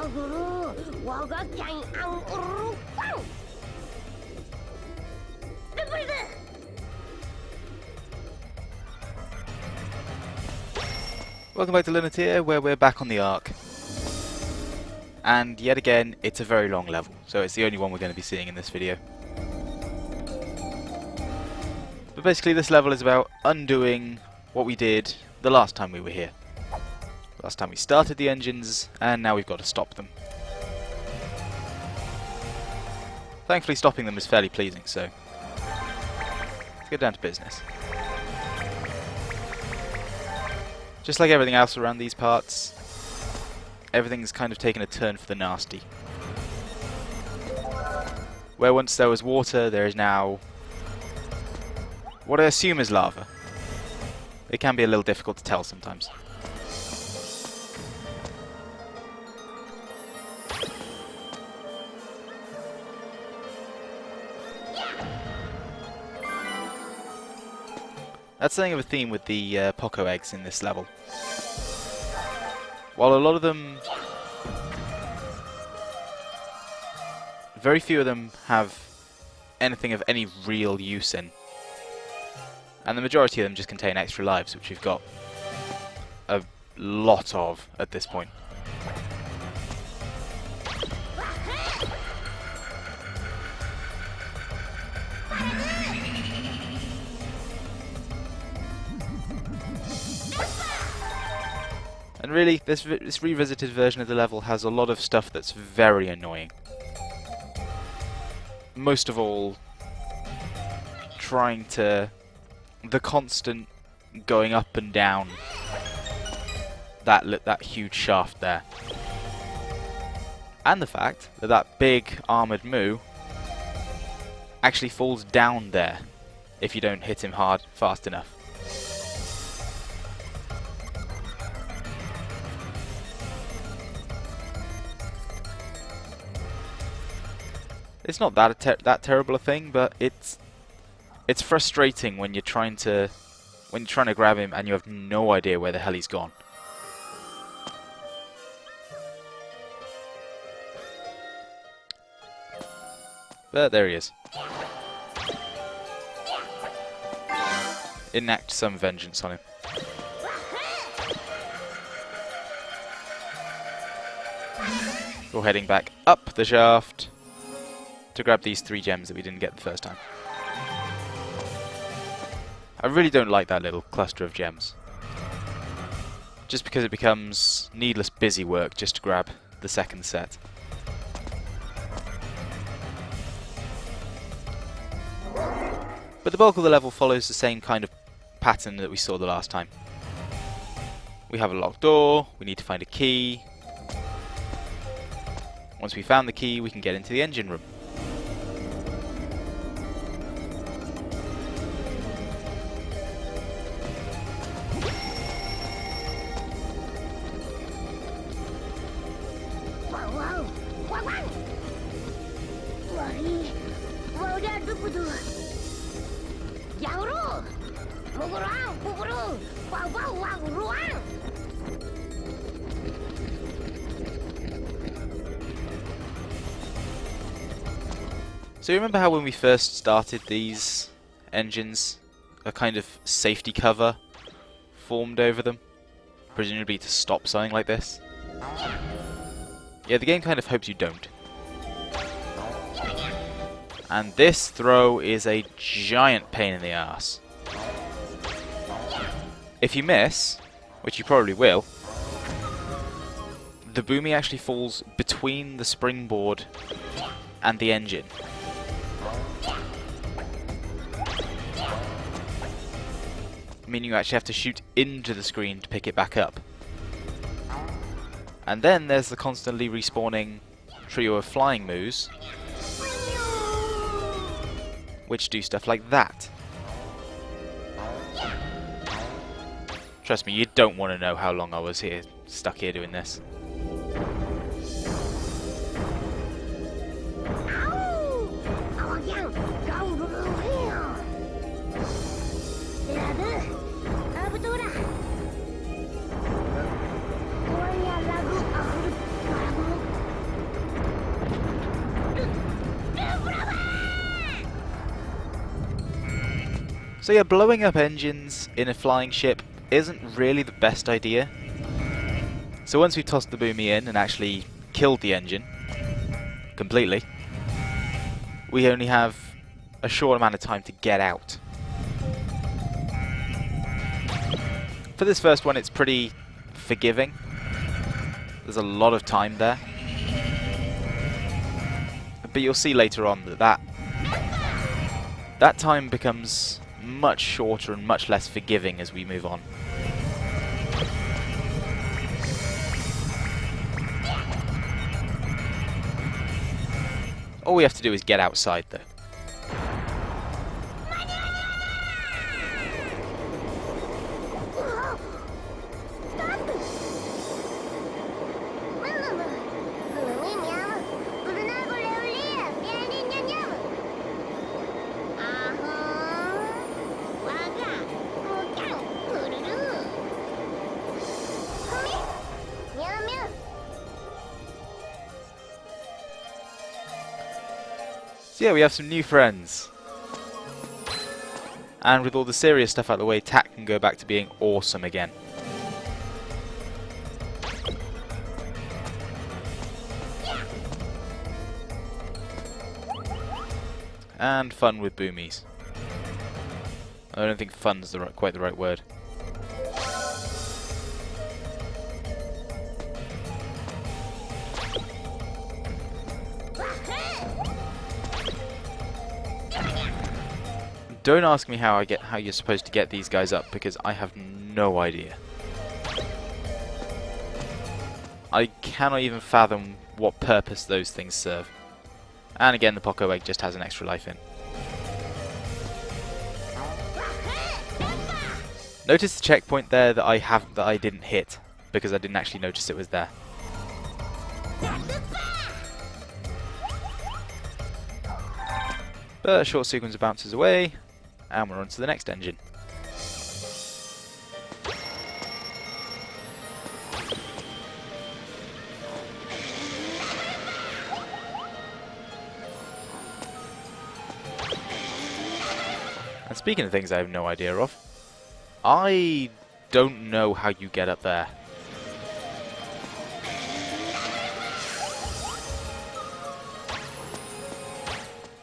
Welcome back to Lunatea, where we're back on the Ark. And yet again, it's a very long level, so it's the only one we're going to be seeing in this video. But basically this level is about undoing what we did the last time we were here. Last time we started the engines, and now we've got to stop them. Thankfully stopping them is fairly pleasing, so let's get down to business. Just like everything else around these parts, everything's kind of taken a turn for the nasty. Where once there was water, there is now what I assume is lava. It can be a little difficult to tell sometimes. That's something of a theme with the Poco eggs in this level. While a lot of them, very few of them have anything of any real use in, and the majority of them just contain extra lives, which we've got a lot of at this point. And really, this revisited version of the level has a lot of stuff that's very annoying. Most of all, the constant going up and down that huge shaft there. And the fact that that big armoured moo actually falls down there if you don't hit him hard fast enough. It's not that terrible a thing, but it's frustrating when you're trying to grab him and you have no idea where the hell he's gone. But there he is. Enact some vengeance on him. We're heading back up the shaft to grab these 3 gems that we didn't get the first time. I really don't like that little cluster of gems, just because it becomes needless busy work just to grab the second set. But the bulk of the level follows the same kind of pattern that we saw the last time. We have a locked door, we need to find a key. Once we found the key, we can get into the engine room. So you remember how when we first started these engines, a kind of safety cover formed over them, presumably to stop something like this? Yeah, the game kind of hopes you don't. And this throw is a giant pain in the ass. If you miss, which you probably will, the boomy actually falls between the springboard and the engine. Meaning you actually have to shoot into the screen to pick it back up. And then there's the constantly respawning trio of flying moos, which do stuff like that. Trust me, you don't want to know how long I was stuck here doing this. So yeah, blowing up engines in a flying ship isn't really the best idea. So once we've tossed the boomy in and actually killed the engine completely, we only have a short amount of time to get out. For this first one, it's pretty forgiving. There's a lot of time there. But you'll see later on that time becomes much shorter and much less forgiving as we move on. All we have to do is get outside though. So yeah, we have some new friends. And with all the serious stuff out of the way, TAC can go back to being awesome again. And fun with boomies. I don't think fun's quite the right word. Don't ask me how you're supposed to get these guys up, because I have no idea. I cannot even fathom what purpose those things serve. And again, the Poco Egg just has an extra life in. Notice the checkpoint there that I didn't hit, because I didn't actually notice it was there. But a short sequence of bounces away, and we're on to the next engine. And speaking of things I have no idea of, I don't know how you get up there.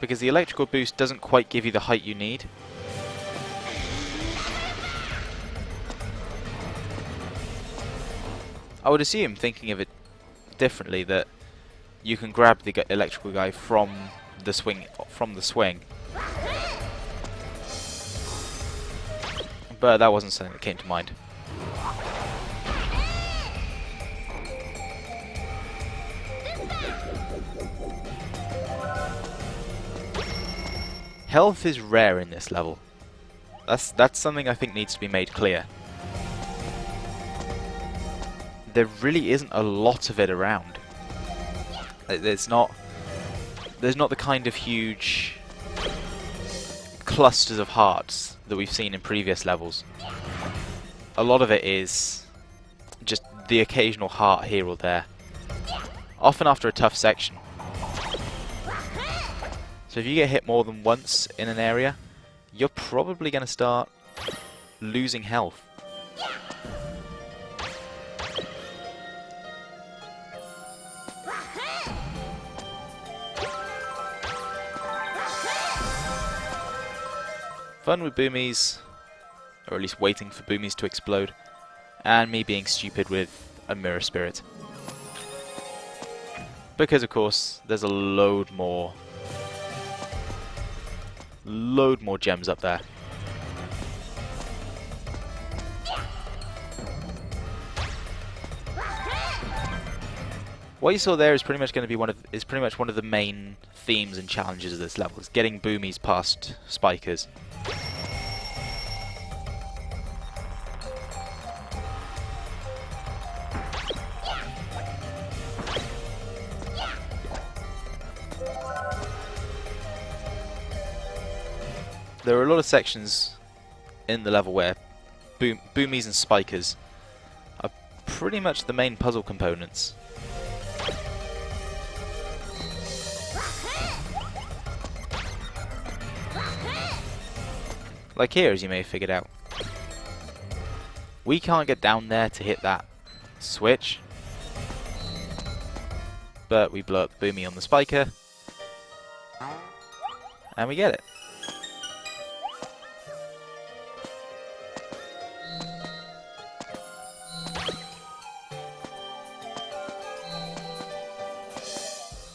Because the electrical boost doesn't quite give you the height you need. I would assume, thinking of it differently, that you can grab the electrical guy from the swing. But that wasn't something that came to mind. Health is rare in this level. That's something I think needs to be made clear. There really isn't a lot of it around. There's not the kind of huge clusters of hearts that we've seen in previous levels. A lot of it is just the occasional heart here or there, often after a tough section. So if you get hit more than once in an area, you're probably going to start losing health. Fun with boomies, or at least waiting for boomies to explode, and me being stupid with a mirror spirit. Because of course, there's a load more gems up there. What you saw there is pretty much going to be one of the main themes and challenges of this level. Is getting boomies past spikers. There are a lot of sections in the level where boomies and spikers are pretty much the main puzzle components. Like here, as you may have figured out. We can't get down there to hit that switch, but we blow up Boomy on the spiker, and we get it.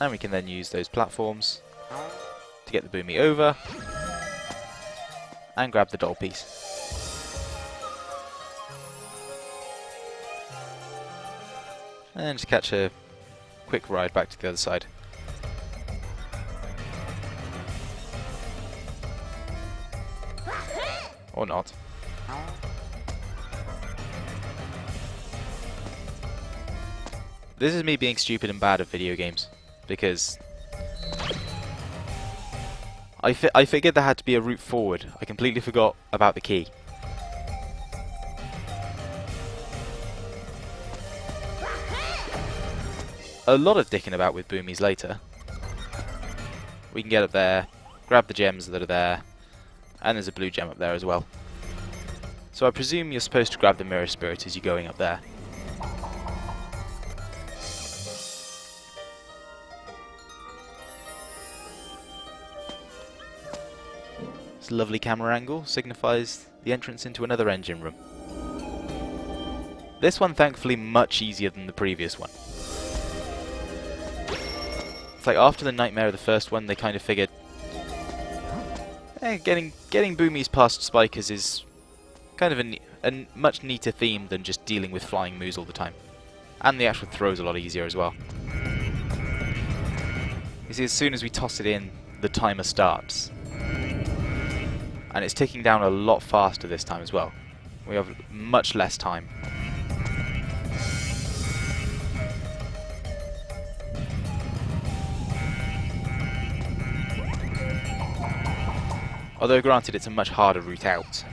And we can then use those platforms to get the Boomy over and grab the doll piece. And just catch a quick ride back to the other side. Or not. This is me being stupid and bad at video games, because I figured there had to be a route forward. I completely forgot about the key. A lot of dicking about with Boomies later. We can get up there, grab the gems that are there, and there's a blue gem up there as well. So I presume you're supposed to grab the mirror spirit as you're going up there. This lovely camera angle signifies the entrance into another engine room. This one thankfully much easier than the previous one. It's like after the nightmare of the first one, they kind of figured, getting Boomies past spikers is kind of a much neater theme than just dealing with flying moos all the time. And the actual throw's a lot easier as well. You see, as soon as we toss it in, the timer starts. And it's ticking down a lot faster this time as well. We have much less time. Although granted, it's a much harder route out.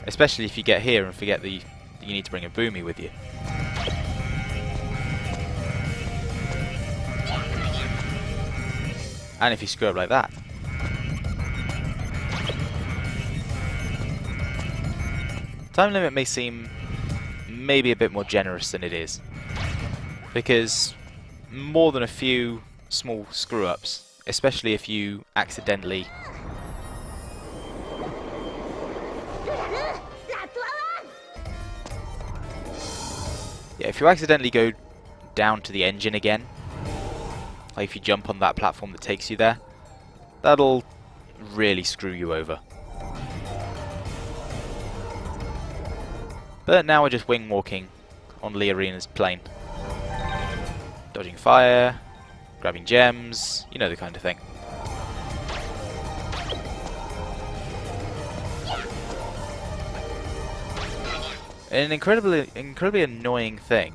Especially if you get here and forget that you need to bring a Boomy with you. And if you screw up like that. Time limit may seem maybe a bit more generous than it is, because more than a few small screw-ups, especially if you accidentally go down to the engine again, like if you jump on that platform that takes you there, that'll really screw you over. But now we're just wing walking on Lee Arena's plane. Dodging fire, grabbing gems, you know the kind of thing. An incredibly annoying thing.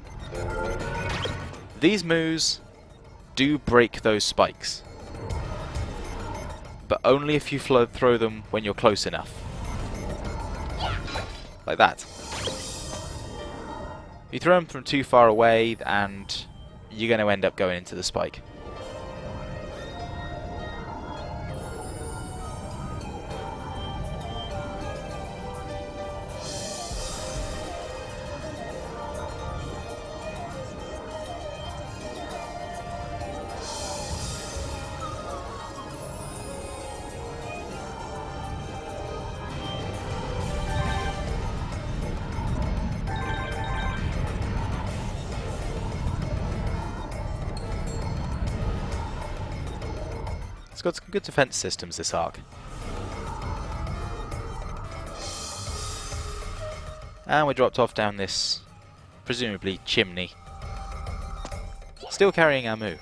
These moves do break those spikes, but only if you throw them when you're close enough. Like that. You throw them from too far away and you're going to end up going into the spike. It's got some good defense systems, this arc. And we dropped off down this, presumably, chimney. Still carrying our moo.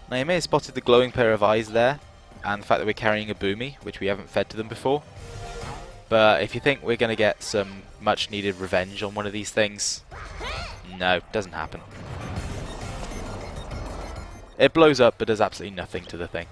Now you may have spotted the glowing pair of eyes there, and the fact that we're carrying a Boomy, which we haven't fed to them before. But if you think we're going to get some much needed revenge on one of these things, no, doesn't happen. It blows up but does absolutely nothing to the thing.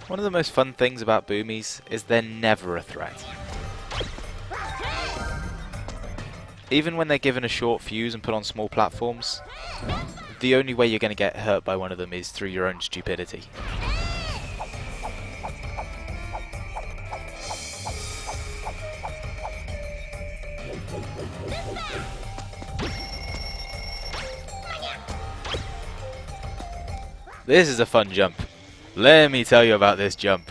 One of the most fun things about boomies is they're never a threat. Even when they're given a short fuse and put on small platforms, the only way you're going to get hurt by one of them is through your own stupidity. This is a fun jump. Let me tell you about this jump.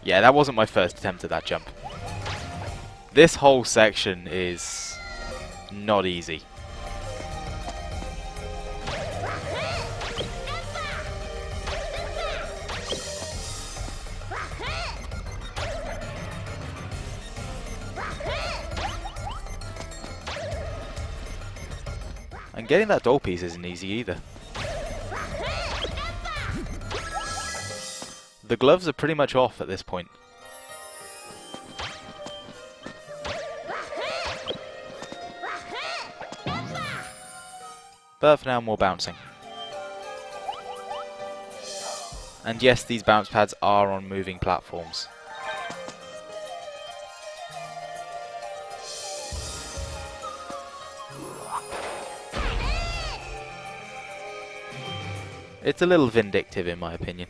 Yeah, that wasn't my first attempt at that jump. This whole section is not easy. And getting that doll piece isn't easy either. The gloves are pretty much off at this point. But for now, more bouncing. And yes, these bounce pads are on moving platforms. It's a little vindictive in my opinion.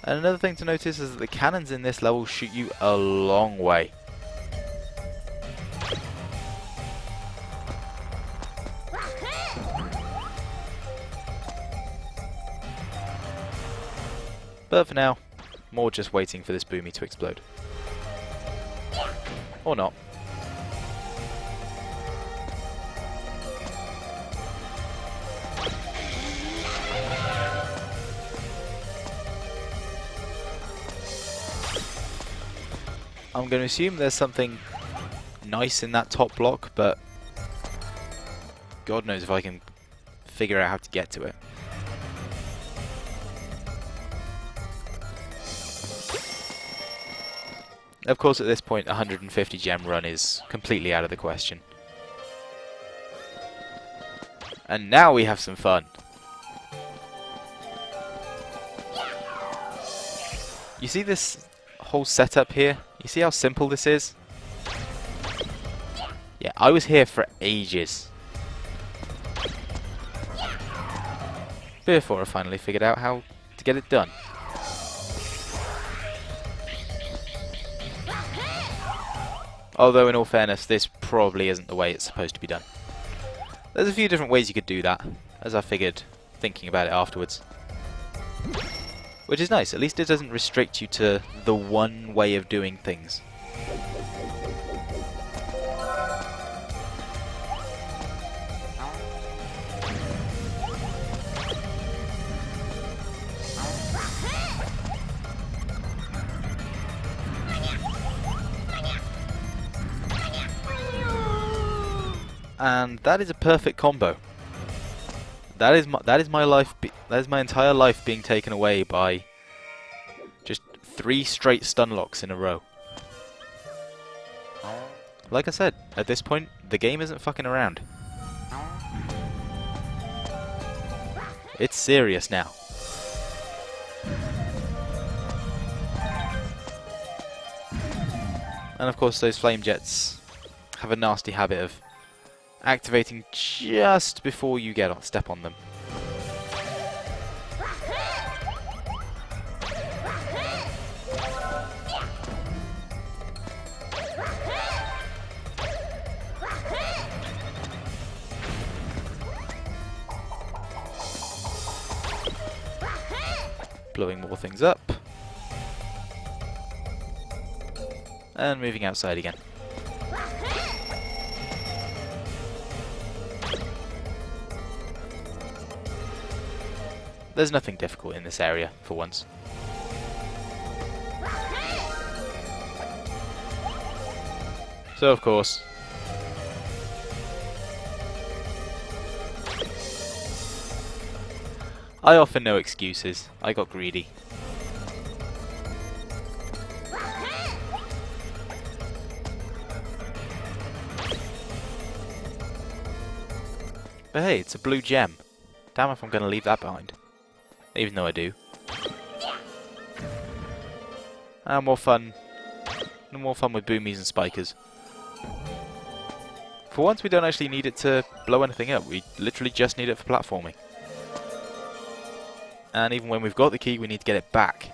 And another thing to notice is that the cannons in this level shoot you a long way. But for now, more just waiting for this boomy to explode. Or not. I'm going to assume there's something nice in that top block, but God knows if I can figure out how to get to it. Of course, at this point, a 150 gem run is completely out of the question. And now we have some fun. You see this whole setup here? You see how simple this is? Yeah, I was here for ages before I finally figured out how to get it done. Although, in all fairness, this probably isn't the way it's supposed to be done. There's a few different ways you could do that, as I figured thinking about it afterwards. Which is nice, at least it doesn't restrict you to the one way of doing things. And that is a perfect combo. That is my life. That is my entire life being taken away by just 3 straight stun locks in a row. Like I said, at this point, the game isn't fucking around. It's serious now. And of course, those flame jets have a nasty habit of activating just before you step on them. blowing more things up, and moving outside again. There's nothing difficult in this area, for once. So, of course, I offer no excuses. I got greedy. But hey, it's a blue gem. Damn if I'm going to leave that behind. Even though I do. And more fun. No more fun with boomies and spikers. For once we don't actually need it to blow anything up. We literally just need it for platforming. And even when we've got the key, we need to get it back.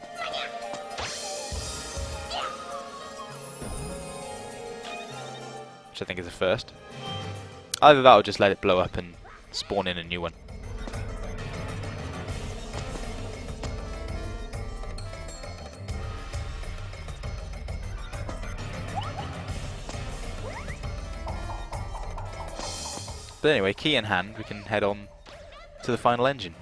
Which I think is a first. Either that or just let it blow up and spawn in a new one. But anyway, key in hand, we can head on to the final engine.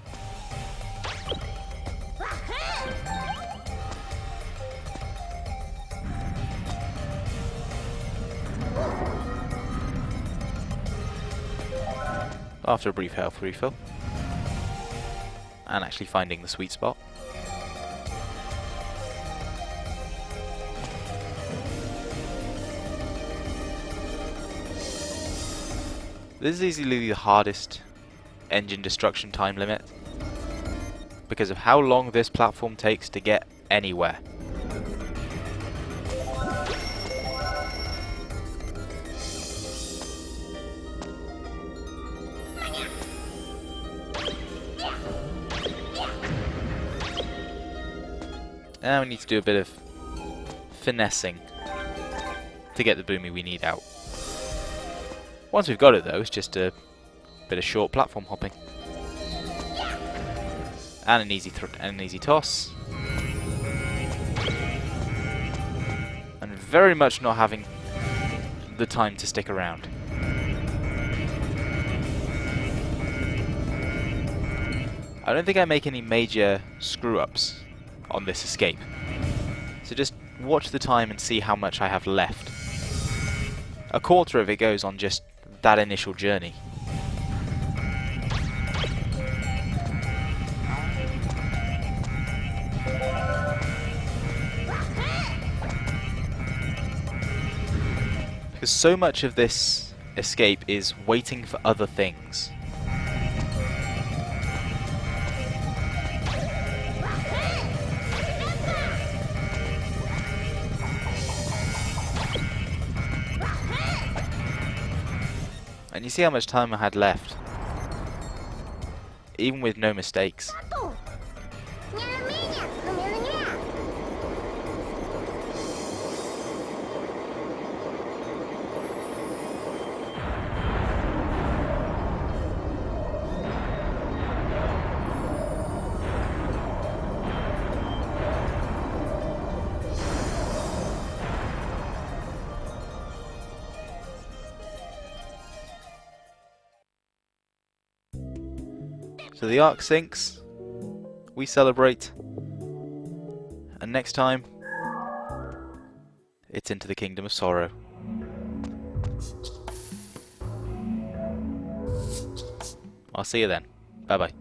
After a brief health refill, and actually finding the sweet spot. This is easily the hardest engine destruction time limit because of how long this platform takes to get anywhere. Now we need to do a bit of finessing to get the boomy we need out. Once we've got it though, it's just a bit of short platform hopping. And an easy toss. And very much not having the time to stick around. I don't think I make any major screw-ups on this escape. So just watch the time and see how much I have left. A quarter of it goes on just that initial journey. Because so much of this escape is waiting for other things. And you see how much time I had left, even with no mistakes. So the arc sinks, we celebrate, and next time, it's into the Kingdom of Sorrow. I'll see you then. Bye bye.